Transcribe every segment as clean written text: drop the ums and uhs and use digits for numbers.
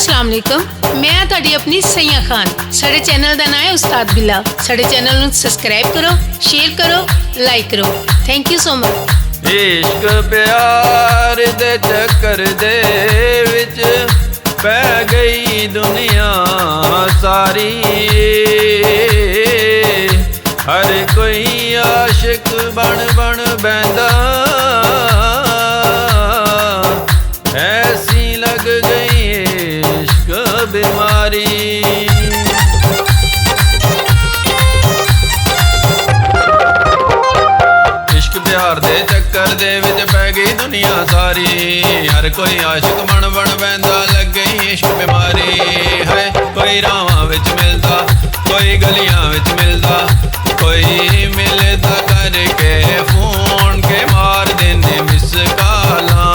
अस्सलाम वालेकुम, मैं तुहाडी अपनी सैया खान। साडे चैनल का नाम है उस्ताद बिल्ला। साडे चैनल नूं सबसक्राइब करो, शेयर करो, लाइक करो। Thank you so much. इश्क प्यार दे चक्कर दे विच पै गई दुनिया सारी। हर कोई आशिक बन बन बैंदा, ऐसी लग गई इश्क बीमारी। इश्क प्यार दे चक्कर दे विच पै गई दुनिया सारी। हर कोई आशिक बन बन बैंदा, लग गई इश्क बीमारी। है कोई रावां विच मिलदा, कोई गलियां विच मिलदा, कोई मिलदा करके फोन के मार देने मिस कालां।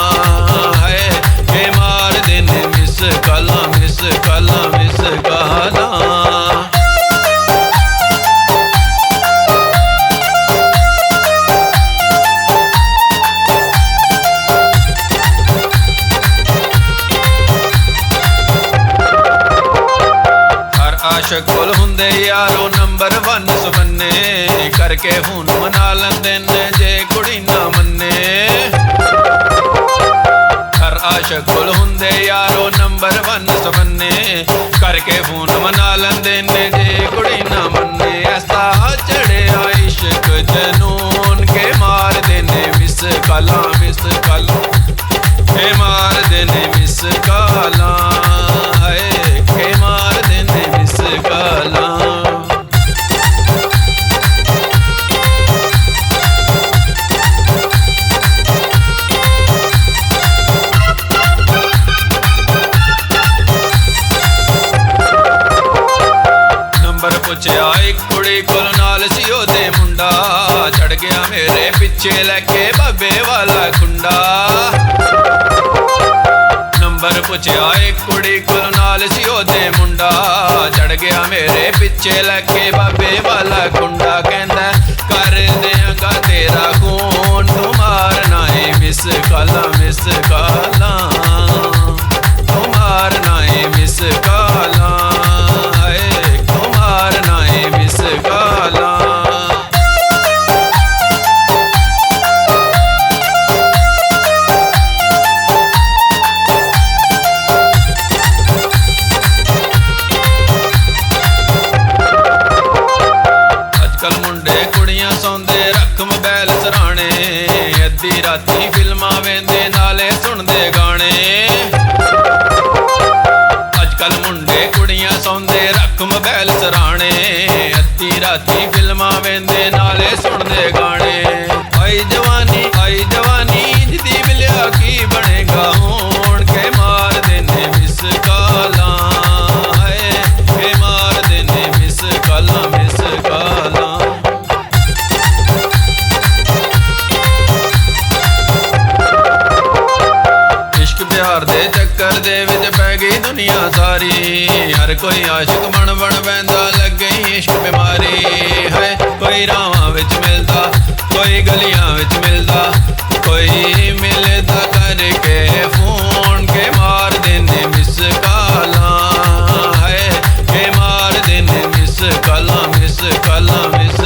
है के मार देने मिस कालां, मिस कालां, मिस कालां। आशक कोल हुंदे यारो नंबर 1 सुबन्ने, करके फोन मना लंदे ने जे कुड़ी ना मन्ने। हर आशक कोल हुंदे यारो नंबर 1 सुबन्ने, करके फोन मना लंदे ने जे कुड़ी ना मन्ने। ऐसा चढ़े इश्क जनून के मार देने मिस काला, मिस काला, के मार देने मिस काला। के मार देने मिस काला। नंबर पुछया एक कुड़ी कोल नाल सी ओदे मुंडा, चढ़ गया मेरे पिछे लैके बाबे वाला खुंडा। नंबर पुछया एक कुड़ी कोल नाल सी ओदे मुंडा, चढ़ गया मेरे पिछे लैके बाबे वाला खुंडा। कहंदा कर देंगा तेरा खून, तू मारना है मिस काला, मिस काला, तू मारना है मिस काला। तू मारना है मिस काला। अजकल मुंडे कुड़ियां सौंदे रख मोबाइल सराणे, अद्धी राती फिल्मां वेंदे नाले सुनदे गाने। अजकल मुंडे कुड़ियां सौंदे रख मोबाइल सराणे, अद्धी राती फिल्मां वेंदे नाले सुनदे गाने। आई जवानी जिदी मिलिया की बनेगा हुण, के मार देने मिस काला। के मार देने मिस काला, मिस काला। इश्क प्यार दे चक्कर दे विच पै गई दुनिया सारी। हर कोई आशिक बन बन बैंदा, लग गई इश्क बीमारी। है कोई रावां विच मिलदा, कोई गलियां विच मिलदा, कोई मिलदा करके फोन के मार देने मिस कालां। है के मार देने मिस कालां, मिस कालां, मिस